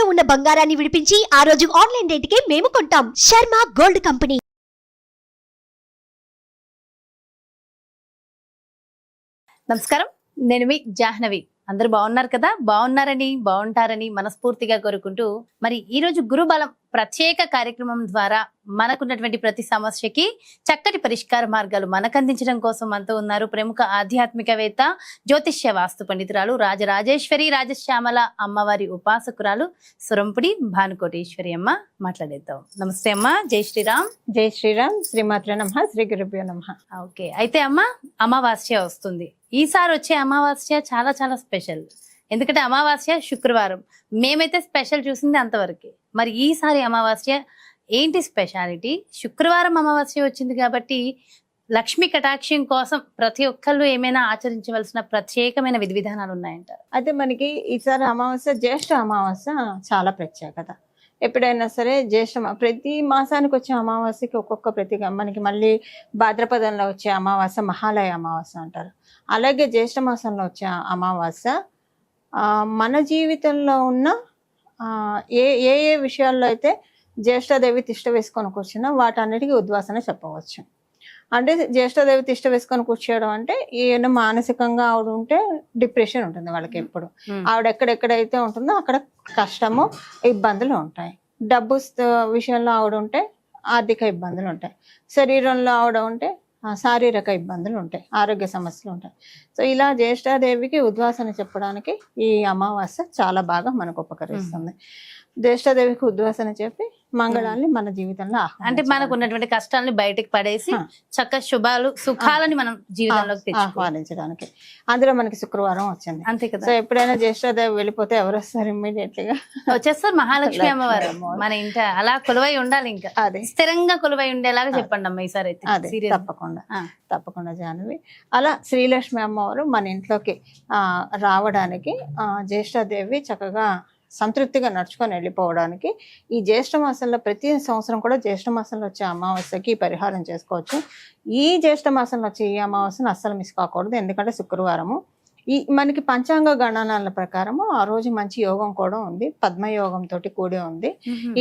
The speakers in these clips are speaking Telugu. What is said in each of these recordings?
తాకట్టులో ఉన్న బంగారాన్ని విడిపించి ఆ రోజు ఆన్లైన్ రేటుకే మేము కొంటాం. Sharma gold company. నమస్కారం, నేను మీ జాహ్నవి. అందరూ బాగున్నారు కదా? బాగుంటారని మనస్ఫూర్తిగా కోరుకుంటూ, మరి ఈ రోజు గురుబలం ప్రత్యేక కార్యక్రమం ద్వారా మనకున్నటువంటి ప్రతి సమస్యకి చక్కటి పరిష్కార మార్గాలు మనకు అందించడం కోసం మనతో ఉన్నారు ప్రముఖ ఆధ్యాత్మికవేత్త, జ్యోతిష్య వాస్తు పండితురాలు రాజరాజేశ్వరి రాజశ్యామల అమ్మవారి ఉపాసకురాలు సురంపుడి భానుకోటేశ్వరి అమ్మ. మాట్లాడేద్దాం. నమస్తే అమ్మ. జై శ్రీరామ్. జై శ్రీరామ్. శ్రీమాత్రే నమః. శ్రీ గురుభ్యో నమః. ఓకే, అయితే అమ్మ, అమావాస్య వస్తుంది. ఈసారి వచ్చే అమావాస్య చాలా చాలా స్పెషల్. ఎందుకంటే అమావాస్య శుక్రవారం. మేమైతే స్పెషల్ చూసింది అంతవరకు. మరి ఈసారి అమావాస్య ఏంటి స్పెషాలిటీ? శుక్రవారం అమావాస్య వచ్చింది కాబట్టి లక్ష్మీ కటాక్షం కోసం ప్రతి ఒక్కళ్ళు ఏమైనా ఆచరించవలసిన ప్రత్యేకమైన విధి విధానాలు ఉన్నాయంటారు? అయితే మనకి ఈసారి అమావాస్య జ్యేష్ఠ అమావాస్య చాలా ప్రత్యేకత. ఎప్పుడైనా సరే ప్రతి మాసానికి వచ్చే అమావాస్యకి ఒక్కొక్క మనకి మళ్ళీ భాద్రపదంలో వచ్చే అమావాస్య మహాలయ అమావాస్య అంటారు. అలాగే జ్యేష్ఠ మాసంలో వచ్చే అమావాస్య మన జీవితంలో ఉన్న ఏ ఏ ఏ విషయాల్లో అయితే జ్యేష్ఠదేవి తిష్ట వేసుకొని కూర్చున్నా వాటన్నిటికీ ఉద్వాసన చెప్పవచ్చు. అంటే జ్యేష్ఠదేవి తిష్ట వేసుకొని కూర్చోవడం అంటే ఏమైనా మానసికంగా ఆవిడ ఉంటే డిప్రెషన్ ఉంటుంది వాళ్ళకి. ఎప్పుడు ఆవిడ ఎక్కడెక్కడైతే ఉంటుందో అక్కడ కష్టము ఇబ్బందులు ఉంటాయి. డబ్బు విషయంలో ఆవిడ ఉంటే ఆర్థిక ఇబ్బందులు ఉంటాయి. శరీరంలో ఆవిడ ఉంటే శారీరక ఇబ్బందులు ఉంటాయి, ఆరోగ్య సమస్యలు ఉంటాయి. సో ఇలా జ్యేష్ఠాదేవికి ఉద్వాసన చెప్పడానికి ఈ అమావాస్య చాలా బాగా మనకు ఉపకరిస్తుంది. జ్యేష్ఠాదేవికి ఉద్వాసన చెప్పి మంగళాన్ని మన జీవితంలో అంటే మనకు ఉన్నటువంటి కష్టాలని బయటకు పడేసి చక్క శుభాలు సుఖాలని మనం జీవితంలోకి ఆహ్వానించడానికి. అందులో మనకి శుక్రవారం వచ్చింది, అంతే కదా. సో ఎప్పుడైనా జ్యేష్ఠాదేవి వెళ్ళిపోతే ఎవరు వస్తారు? ఇమ్మీడియట్లీ గా వచ్చేస్తారు మహాలక్ష్మి అమ్మవారు. మన ఇంట అలా కొలువై ఉండాలి, ఇంకా అదే స్థిరంగా కొలువై ఉండేలాగా చెప్పండి అమ్మ ఈసారి అయితే. అదే తప్పకుండా జాహ్నవి. అలా శ్రీలక్ష్మి అమ్మవారు మన ఇంట్లోకి రావడానికి జ్యేష్ఠాదేవి చక్కగా సంతృప్తిగా నడుచుకొని వెళ్ళిపోవడానికి ఈ జ్యేష్ఠ మాసంలో ప్రతి సంవత్సరం కూడా జ్యేష్ఠ మాసంలో వచ్చే అమావాస్యకి పరిహారం చేసుకోవచ్చు. ఈ జ్యేష్ఠ మాసంలో వచ్చే ఈ అమావాస్యను అస్సలు మిస్ కాకూడదు. ఎందుకంటే శుక్రవారము మనకి పంచాంగ గణనాల ప్రకారము ఆ రోజు మంచి యోగం కూడా ఉంది, పద్మయోగం తోటి కూడి ఉంది.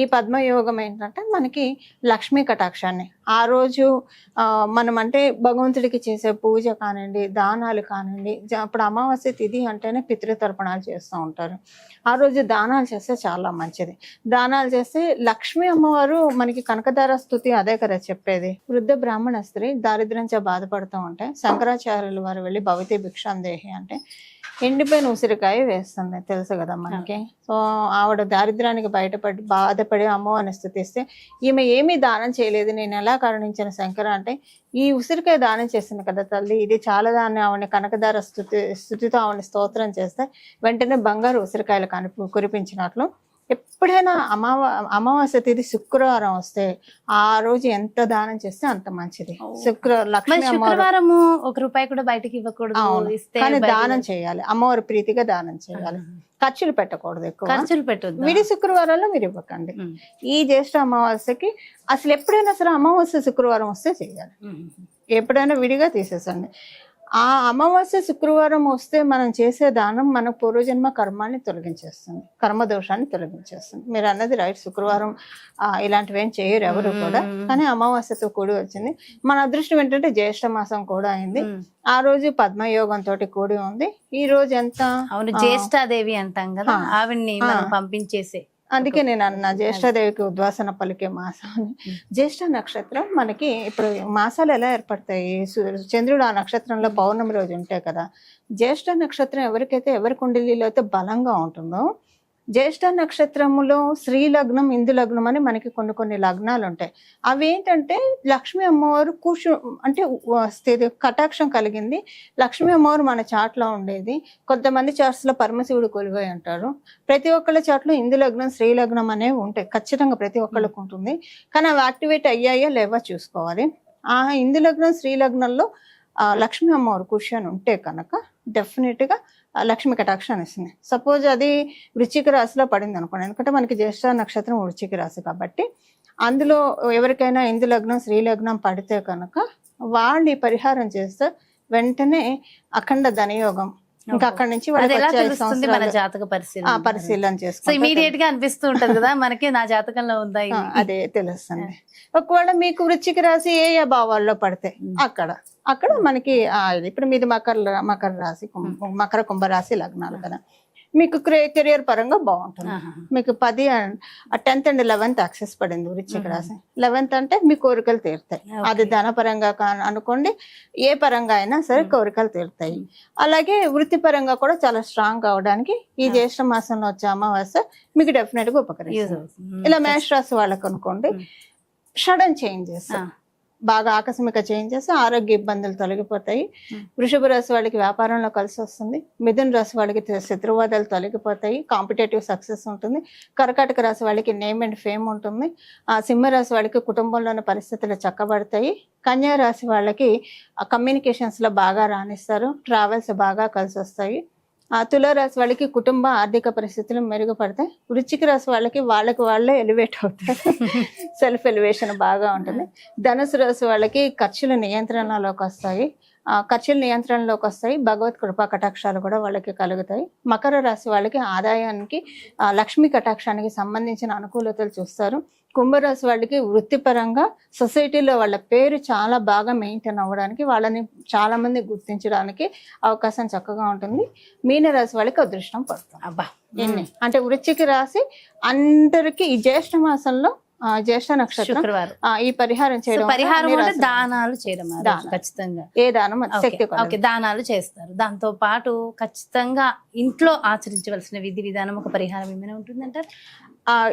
ఈ పద్మయోగం ఏంటంటే మనకి లక్ష్మీ కటాక్షాన్ని ఆ రోజు మనం అంటే భగవంతుడికి చేసే పూజ కానివ్వండి, దానాలు కానివ్వండి. అప్పుడు అమావాస్య తిథి అంటేనే పితృతర్పణాలు చేస్తూ ఉంటారు. ఆ రోజు దానాలు చేస్తే చాలా మంచిది. దానాలు చేస్తే లక్ష్మీ అమ్మవారు మనకి కనకదార స్తుతి అదే కదా చెప్పేది. వృద్ధ బ్రాహ్మణ స్త్రీ దారిద్ర్యంతో బాధపడుతూ ఉంటే శంకరాచార్యుల వారు వెళ్ళి భవతి భిక్షాందేహి అంటే ఎండిపోయిన ఉసిరికాయ వేస్తుంది, తెలుసు కదా మనకి. సో ఆవిడ దారిద్ర్యానికి బయటపడి బాధపడి అమ్మవారిని స్తుతిస్తే, ఈమె ఏమీ దానం చేయలేదు, నేను ఎలా కరుణించిన శంకర అంటే, ఈ ఉసిరికాయ దానం చేసింది కదా తల్లి, ఇది చాలా దాన్ని ఆవిడని కనకదార స్తుతితో ఆవిడని స్తోత్రం చేస్తే వెంటనే బంగారు ఉసిరికాయలు కురిపించినట్లు. ఎప్పుడైనా అమావాస్య తిథి శుక్రవారం వస్తే ఆ రోజు ఎంత దానం చేస్తే అంత మంచిది. శుక్రవారము ₹1 కూడా బయటకి ఇవ్వకూడదు, కానీ దానం చేయాలి, అమ్మవారి ప్రీతిగా దానం చేయాలి. ఖర్చులు పెట్టకూడదు, ఎక్కువ ఖర్చులు పెట్టద్దు. విడి శుక్రవారాల్లో మీరు ఇవ్వకండి. ఈ జ్యేష్ఠ అమావాస్యకి అసలు ఎప్పుడైనా సరే అమావాస్య శుక్రవారం వస్తే చేయాలి, ఎప్పుడైనా విడిగా తీసేసండి. ఆ అమావాస్య శుక్రవారం వస్తే మనం చేసే దానం మన పూర్వజన్మ కర్మాన్ని తొలగించేస్తుంది, కర్మదోషాన్ని తొలగించేస్తుంది. మీరు అన్నది రైట్, శుక్రవారం ఇలాంటివి ఏం చేయరు ఎవరు కూడా, కానీ అమావాస్యతో కూడి వచ్చింది. మన అదృష్టం ఏంటంటే జ్యేష్ఠ మాసం కూడా అయింది. ఆ రోజు పద్మయోగం తోటి కూడి ఉంది. ఈ రోజు ఎంత జ్యేష్ఠాదేవి అంటాం కదా, ఆవిడ్ని పంపించేసే, అందుకే నేను అన్న జ్యేష్ఠాదేవికి ఉద్వాసన పలికే మాసం. జ్యేష్ఠ నక్షత్రం మనకి ఇప్పుడు మాసాలు ఎలా ఏర్పడతాయి? చంద్రుడు ఆ నక్షత్రంలో పౌర్ణమి రోజు ఉంటాయి కదా. జ్యేష్ఠ నక్షత్రం ఎవరి కుండలిలో అయితే బలంగా ఉంటుందో, జ్యేష్ఠ నక్షత్రములో శ్రీ లగ్నం, ఇందు లగ్నం అని మనకి కొన్ని లగ్నాలు ఉంటాయి. అవి ఏంటంటే లక్ష్మీ అమ్మవారు అంటే కటాక్షం కలిగింది. లక్ష్మీ అమ్మవారు మన చాట్లో ఉండేది. కొంతమంది చాట్స్లో పరమశివుడు కొలువై ఉంటారు. ప్రతి ఒక్కళ్ళ చాట్లో ఇందు లగ్నం, శ్రీ లగ్నం అనేవి ఉంటాయి, ఖచ్చితంగా ప్రతి ఒక్కళ్ళకు ఉంటుంది. కానీ అవి యాక్టివేట్ అయ్యాయో లేవో చూసుకోవాలి. ఆ ఇందు లగ్నం, శ్రీ లగ్నంలో లక్ష్మీ అమ్మవారు కూర్చొని ఉంటే కనుక డెఫినెట్గా లక్ష్మి కటాక్షాన్ని ఇస్తుంది. సపోజ్ అది వృశ్చిక రాశిలో పడింది అనుకోండి, ఎందుకంటే మనకి జ్యేష్ఠ నక్షత్రం వృశ్చిక రాశి కాబట్టి అందులో ఎవరికైనా ఇందు లగ్నం, శ్రీ లగ్నం పడితే కనుక వాళ్ళు ఈ పరిహారం చేస్తే వెంటనే అఖండ ధనయోగం ఇంకా అక్కడ నుంచి అది వాళ్ళకి ఎలా వచ్చే 5 తెలుస్తుంది మన సంవత్సరాలు జాతక పరిశీలన పరిశీలన సో చేసుకుంటే ఇమీడియట్ గా అనిపిస్తూ ఉంటది కదా మనకి నా జాతకంలో ఉందా ఇది? అదే తెలుస్తుంది. ఒకవేళ మీకు వృశ్చిక రాశి ఏ ఏ భావాల్లో పడితే అక్కడ మనకి ఇది ఇప్పుడు మీది మకర రాశి మకర కుంభ రాశి లగ్నాలు కదా, మీకు కెరియర్ పరంగా బాగుంటుంది. మీకు 10th and 11th యాక్సెస్ పడింది వృశ్చిక రాశి. 11th అంటే మీ కోరికలు తీరుతాయి. అది ధనపరంగా అనుకోండి, ఏ పరంగా అయినా సరే కోరికలు తీరుతాయి. అలాగే వృత్తిపరంగా కూడా చాలా స్ట్రాంగ్ అవడానికి ఈ జ్యేష్ఠ మాసంలో వచ్చే అమావాస్య మీకు డెఫినెట్ గా ఉపకరిస్తుంది. ఇలా మేష రాశి వాళ్ళకు అనుకోండి, సడన్ చేంజెస్, బాగా ఆకస్మిక చేంజెస్, ఆరోగ్య ఇబ్బందులు తొలగిపోతాయి. వృషభ రాశి వాళ్ళకి వ్యాపారంలో కలిసి వస్తుంది. మిథున రాశి వాళ్ళకి శత్రువాదాలు తొలగిపోతాయి, కాంపిటేటివ్ సక్సెస్ ఉంటుంది. కర్కాటక రాశి వాళ్ళకి నేమ్ అండ్ ఫేమ్ ఉంటుంది. సింహ రాశి వాళ్ళకి కుటుంబంలోని పరిస్థితులు చక్కబడతాయి. కన్యా రాశి వాళ్ళకి కమ్యూనికేషన్స్ లో బాగా రాణిస్తారు, ట్రావెల్స్ బాగా కలిసి వస్తాయి. తులారాశి వాళ్ళకి కుటుంబ ఆర్థిక పరిస్థితులు మెరుగుపడతాయి. వృశ్చిక రాశి వాళ్ళకి వాళ్ళే ఎలివేట్ అవుతారు, సెల్ఫ్ ఎలివేషన్ బాగా ఉంటుంది. ధనుసు రాశి వాళ్ళకి ఖర్చులు నియంత్రణలోకి వస్తాయి. భగవత్ కృపా కటాక్షాలు కూడా వాళ్ళకి కలుగుతాయి. మకర రాశి వాళ్ళకి ఆదాయానికి లక్ష్మీ కటాక్షానికి సంబంధించిన అనుకూలతలు చూస్తారు. కుంభరాశి వాళ్ళకి వృత్తిపరంగా సొసైటీలో వాళ్ళ పేరు చాలా బాగా మెయింటైన్ అవ్వడానికి, వాళ్ళని చాలా మంది గుర్తించడానికి అవకాశం చక్కగా ఉంటుంది. మీనరాశి వాళ్ళకి అదృష్టం పడుతుంది. అబ్బా అంటే వృశ్చిక రాశి అందరికి ఈ జ్యేష్ఠ మాసంలో జ్యేష్ఠ నక్షత్రం శుక్రవారం ఈ పరిహారం చేయడం, పరిహారం అంటే దానాలు చేయడం ఖచ్చితంగా. ఏ దానం శక్తి ఓకే, దానాలు చేస్తారు. దాంతో పాటు ఖచ్చితంగా ఇంట్లో ఆచరించవలసిన విధి విధానం ఒక పరిహారం ఏమైనా ఉంటుందంటారు?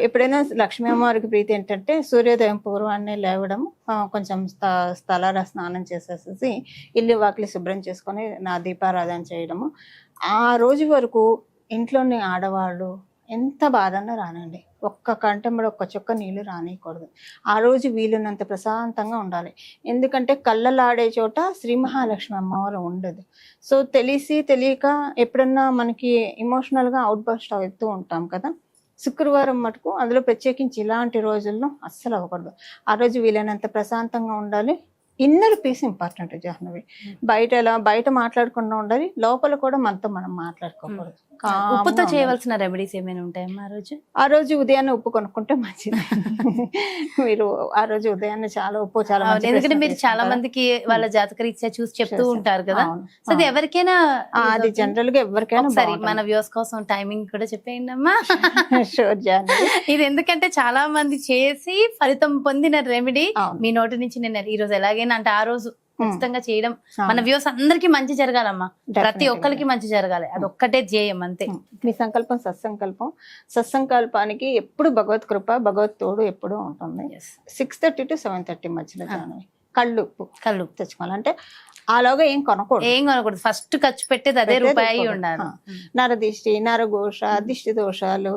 ఎప్పుడైనా లక్ష్మీ అమ్మవారికి ప్రీతి ఏంటంటే సూర్యోదయం పూర్వాన్నే లేవడం, కొంచెం స్థలాల స్నానం చేసేసి ఇల్లు వాకిలి శుభ్రం చేసుకొని నా దీపారాధన చేయడము. ఆ రోజు వరకు ఇంట్లోని ఆడవాళ్ళు ఎంత బాధన్నా రానండి, ఒక్క కంటెంబడి ఒక్క చుక్క నీళ్లు రానియకూడదు. ఆ రోజు వీలున్నంత ప్రశాంతంగా ఉండాలి. ఎందుకంటే కళ్ళలాడే చోట శ్రీ మహాలక్ష్మి అమ్మవారు ఉండదు. సో తెలియక ఎప్పుడన్నా మనకి ఎమోషనల్గా అవుట్ బస్ట్ అవుతూ ఉంటాం కదా, శుక్రవారం మటుకు అందులో ప్రత్యేకించి ఇలాంటి రోజుల్లో అస్సలు అవ్వకూడదు. ఆ రోజు వీలైనంత ప్రశాంతంగా ఉండాలి. Inner peace important Jahnavi. బయట మాట్లాడకుండా ఉండాలి, లోపల కూడా మనతో మనం మాట్లాడుకోకూడదు. ఉప్పుతో చేయవలసిన రెమెడీస్ ఏమైనా ఉంటాయమ్మా ఆ రోజు ఉదయాన్నే ఉప్పు కొనుక్కుంటే మంచిది. మీరు ఆ రోజు ఉదయాన్నే చాలా ఉప్పు చాలా, ఎందుకంటే మీరు చాలా మందికి వాళ్ళ జాతక రీత్యా చూసి చెప్తూ ఉంటారు కదా, సో అది ఎవరికైనా అది జనరల్ గా ఎవరికైనా సరే మన వ్యూస్ కోసం టైమింగ్ కూడా చెప్పేయండి అమ్మా. షూర్ జాహ్నవి. ఇది ఎందుకంటే చాలా మంది చేసి ఫలితం పొందిన రెమెడీ మీ నోటి నుంచి నేను ఈ రోజు ఎలాగైనా అంటే ఆ రోజు ఖచ్చితంగా చేయడం, మన వ్యూస్ అందరికి మంచి జరగాలమ్మా, ప్రతి ఒక్కరికి మంచి జరగాలి, అది ఒక్కటే ధ్యేయం అంతే. మీ సంకల్పం సత్సంకల్పానికి ఎప్పుడు భగవత్ కృప భగవత్ తోడు ఎప్పుడు ఉంటుంది. 6:30 to 7:30 మధ్యలో కళ్ళు ఉప్పు తెచ్చుకోవాలంటే ఆలోగా ఏం కొనకూడదు. ఫస్ట్ ఖర్చు పెట్టేది అదే రూపాయి ఉండాలి. నరదిష్టి, నరఘోష, దిష్టి దోషాలు,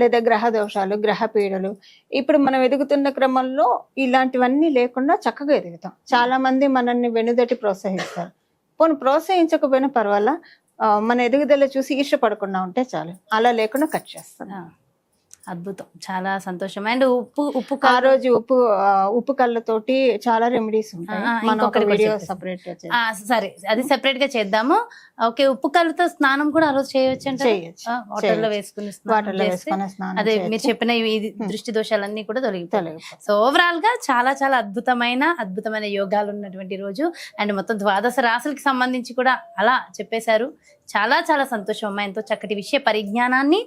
లేదా గ్రహ దోషాలు, గ్రహ పీడలు, ఇప్పుడు మనం ఎదుగుతున్న క్రమంలో ఇలాంటివన్నీ లేకుండా చక్కగా ఎదుగుతాం. చాలా మంది మనల్ని వెనుదటి ప్రోత్సహిస్తారు. పోనీ ప్రోత్సహించకపోయినా పర్వాలా, మన ఎదుగుదల చూసి ఈర్ష్యపడకుండా ఉంటే చాలు. అలా లేకుండా కట్ చేస్తాను. అద్భుతం, చాలా సంతోషం. అండ్ ఉప్పు ఆ రోజు ఉప్పు కళ్ళతోటి చాలా రెమెడీస్ ఉంటాయి, సరే అది సెపరేట్ గా చేద్దాము. ఓకే, ఉప్పు కళ్ళతో స్నానం కూడా ఆ రోజు చేయొచ్చు అంటే వాటర్ లో వేసుకుని అదే మీరు చెప్పిన దృష్టి దోషాలన్నీ కూడా తొలగిపోతాయి. సో ఓవరాల్ గా చాలా చాలా అద్భుతమైన యోగాలు ఉన్నటువంటి రోజు. అండ్ మొత్తం 12 రాశులకి సంబంధించి కూడా అలా చెప్పేశారు. చాలా చాలా సంతోషం అమ్మా, ఎంతో చక్కటి విషయ పరిజ్ఞానాన్ని,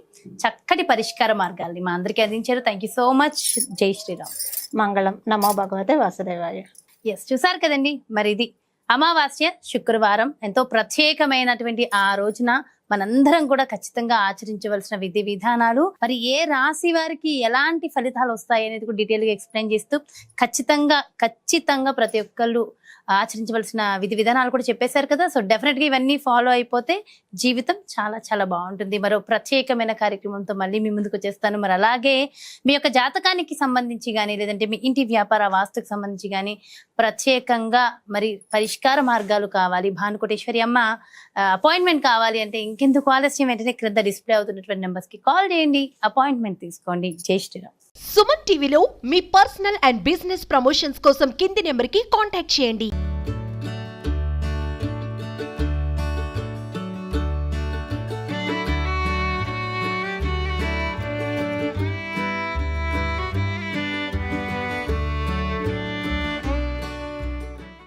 చక్కటి పరిష్కార మార్గాల్ని మా అందరికీ అందించారు. Thank you so much. జై శ్రీరామ్. మంగళం. నమో భగవతే వాసుదేవాయ. చూసారు కదండి, మరి ఇది అమావాస్య శుక్రవారం, ఎంతో ప్రత్యేకమైనటువంటి ఆ రోజున మనందరం కూడా ఖచ్చితంగా ఆచరించవలసిన విధి విధానాలు, మరి ఏ రాశి వారికి ఎలాంటి ఫలితాలు వస్తాయి అనేది కూడా డీటెయిల్ గా ఎక్స్ప్లెయిన్ చేస్తూ ఖచ్చితంగా ప్రతి ఒక్కళ్ళు ఆచరించవలసిన విధి విధానాలు కూడా చెప్పేశారు కదా. సో డెఫినెట్ గా ఇవన్నీ ఫాలో అయిపోతే జీవితం చాలా చాలా బాగుంటుంది. మరో ప్రత్యేకమైన కార్యక్రమంతో మళ్ళీ మీ ముందుకు వచ్చేస్తాను. మరి అలాగే మీ యొక్క జాతకానికి సంబంధించి కానీ, లేదంటే మీ ఇంటి వ్యాపార వాస్తుకు సంబంధించి కానీ ప్రత్యేకంగా మరి పరిష్కార మార్గాలు కావాలి, భానుకోటేశ్వరి అమ్మ అపాయింట్మెంట్ కావాలి అంటే ఇంకెందుకు ఆలస్యం, వెంటనే క్రింద డిస్ప్లే అవుతున్నటువంటి నెంబర్స్ కి కాల్ చేయండి, అపాయింట్మెంట్ తీసుకోండి. జై శ్రీరామ్. సుమన్ టీవీలో మీ పర్సనల్ అండ్ బిజినెస్ ప్రమోషన్స్ కోసం కింది నెంబర్ కి కాంటాక్ట్ చేయండి.